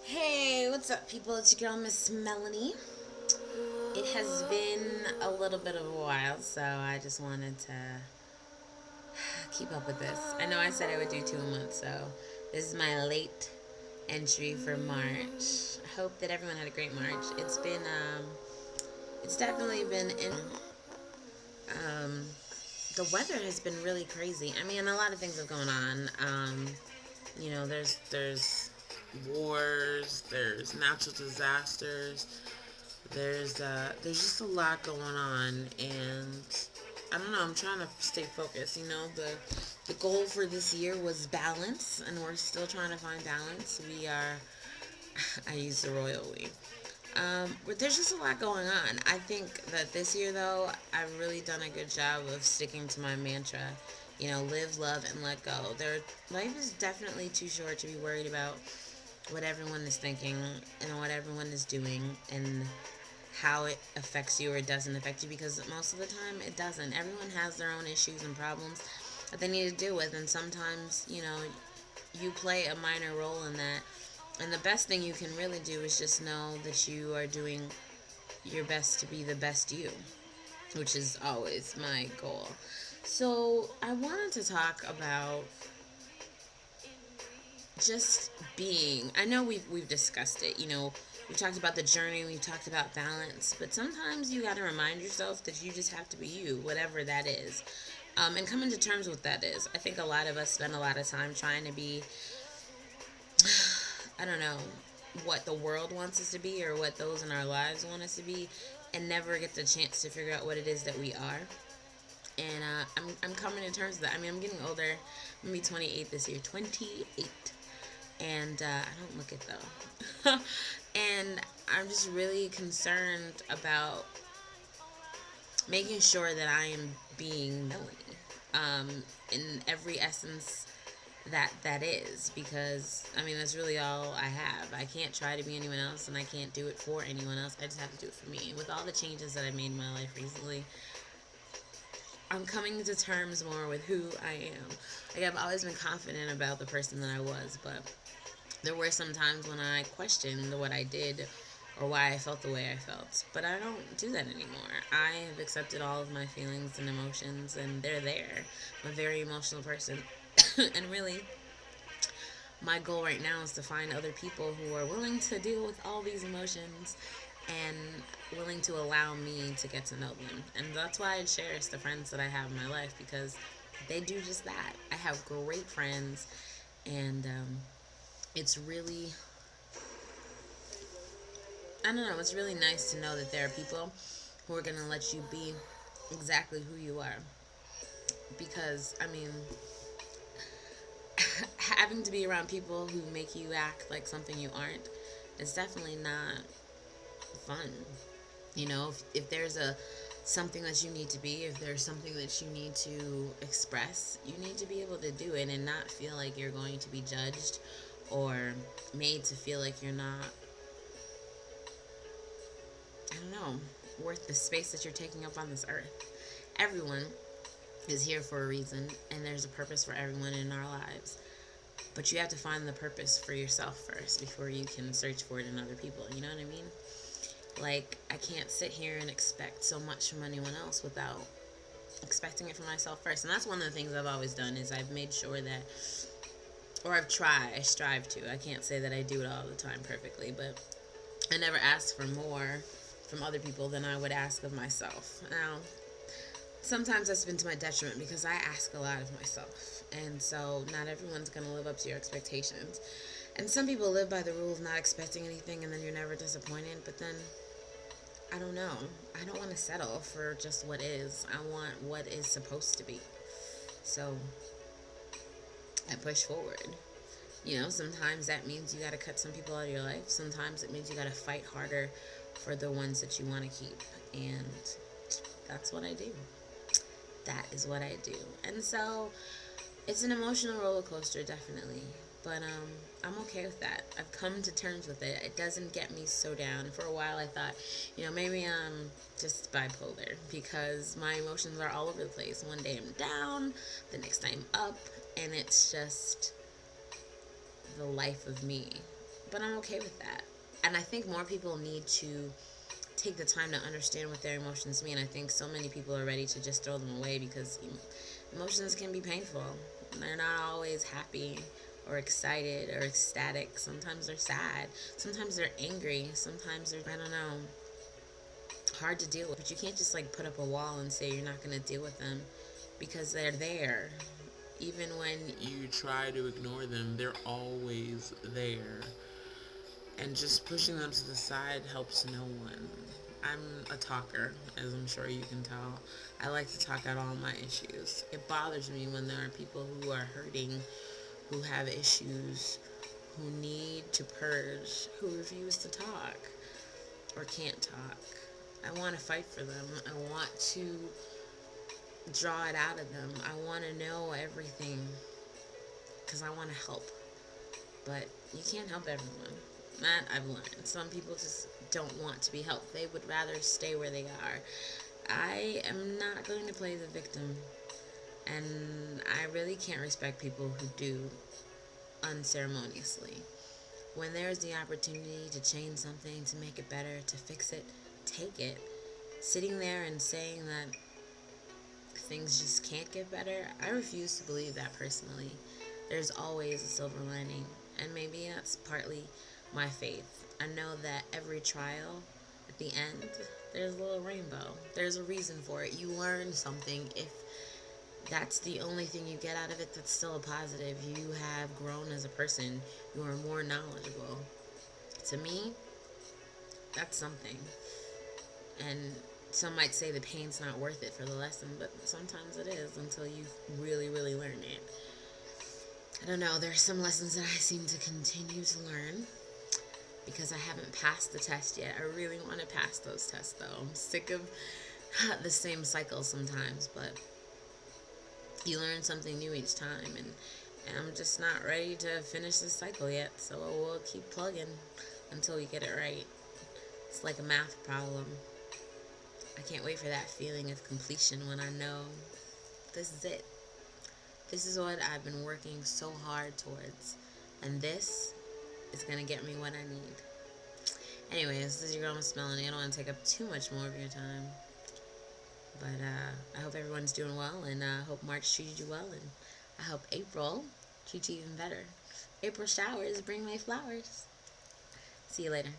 Hey, what's up, people? It's your girl, Miss Melony. It has been a little bit of a while, so I just wanted to keep up with this. I know I said I would do 2 months, so this is my late entry for March. I hope that everyone had a great March. It's definitely been um, the weather has been really crazy. I mean, a lot of things have gone on. There's wars, there's natural disasters, there's just a lot going on, and I don't know. I'm trying to stay focused. The goal for this year was balance, and we're still trying to find balance. We are. I use the royal we. But there's just a lot going on. I think that this year, though, I've really done a good job of sticking to my mantra. Live, love, and let go. Life is definitely too short to be worried about what everyone is thinking and what everyone is doing and how it affects you or doesn't affect you, because most of the time it doesn't. Everyone has their own issues and problems that they need to deal with, and sometimes, you play a minor role in that. And the best thing you can really do is just know that you are doing your best to be the best you, which is always my goal. So, I wanted to talk about just being. I know we've discussed it. We've talked about the journey, we've talked about balance, but sometimes you got to remind yourself that you just have to be you, whatever that is, and come into terms with that is. I think a lot of us spend a lot of time trying to be, I don't know, what the world wants us to be or what those in our lives want us to be, and never get the chance to figure out what it is that we are. And I'm coming to terms with that. I mean, I'm getting older. I'm going to be 28 this year. 28. And I don't look it though. And I'm just really concerned about making sure that I am being Melanie, in every essence that is, because I mean that's really all I have. I can't try to be anyone else, and I can't do it for anyone else. I just have to do it for me. With all the changes that I've made in my life recently, I'm coming to terms more with who I am. Like, I've always been confident about the person that I was, but there were some times when I questioned what I did or why I felt the way I felt. But I don't do that anymore. I have accepted all of my feelings and emotions, and they're there. I'm a very emotional person. And really, my goal right now is to find other people who are willing to deal with all these emotions and willing to allow me to get to know them. And that's why I cherish the friends that I have in my life, because they do just that. I have great friends, and it's really, I don't know, it's really nice to know that there are people who are going to let you be exactly who you are. Because, I mean, having to be around people who make you act like something you aren't is definitely not fun. If there's a something that you need to be, if there's something that you need to express, you need to be able to do it and not feel like you're going to be judged or made to feel like you're not, I don't know, worth the space that you're taking up on this earth. Everyone is here for a reason, and there's a purpose for everyone in our lives. But you have to find the purpose for yourself first before you can search for it in other people. You know what I mean? Like, I can't sit here and expect so much from anyone else without expecting it from myself first. And that's one of the things I've always done is I've made sure that, or I strive to. I can't say that I do it all the time perfectly, but I never ask for more from other people than I would ask of myself. Now, sometimes that's been to my detriment because I ask a lot of myself. And so not everyone's going to live up to your expectations. And some people live by the rule of not expecting anything, and then you're never disappointed. But then, I don't know. I don't want to settle for just what is. I want what is supposed to be. So I push forward. Sometimes that means you got to cut some people out of your life. Sometimes it means you got to fight harder for the ones that you want to keep. And that's what I do. That is what I do. And so it's an emotional roller coaster, definitely. But I'm okay with that. I've come to terms with it. It doesn't get me so down. For a while, I thought, maybe I'm just bipolar because my emotions are all over the place. One day I'm down, the next day I'm up, and it's just the life of me. But I'm okay with that. And I think more people need to take the time to understand what their emotions mean. I think so many people are ready to just throw them away because emotions can be painful. They're not always happy or excited or ecstatic. Sometimes they're sad. Sometimes they're angry. Sometimes they're, I don't know, hard to deal with. But you can't just like put up a wall and say you're not going to deal with them because they're there. Even when you try to ignore them, they're always there. And just pushing them to the side helps no one. I'm a talker, as I'm sure you can tell. I like to talk out all my issues. It bothers me when there are people who are hurting, who have issues, who need to purge, who refuse to talk or can't talk. I want to fight for them. I want to draw it out of them. I want to know everything because I want to help. But you can't help everyone. That I've learned. Some people just don't want to be helped. They would rather stay where they are. I am not going to play the victim. And I really can't respect people who do unceremoniously. When there's the opportunity to change something, to make it better, to fix it, take it. Sitting there and saying that things just can't get better, I refuse to believe that personally. There's always a silver lining, and maybe that's partly my faith. I know that every trial, at the end, there's a little rainbow. There's a reason for it. You learn something. If that's the only thing you get out of it, that's still a positive. You have grown as a person. You are more knowledgeable. To me, that's something. And some might say the pain's not worth it for the lesson, but sometimes it is until you really, really learn it. I don't know, there are some lessons that I seem to continue to learn because I haven't passed the test yet. I really want to pass those tests though. I'm sick of the same cycle sometimes, but you learn something new each time, and I'm just not ready to finish this cycle yet, so we'll keep plugging until we get it right. It's like a math problem. I can't wait for that feeling of completion when I know this is it. This is what I've been working so hard towards, and this is going to get me what I need. Anyways, this is your girl, Miss Melony. I don't want to take up too much more of your time, but I hope everyone's doing well, and I hope March treated you well, and I hope April treats you even better. April showers bring May flowers. See you later.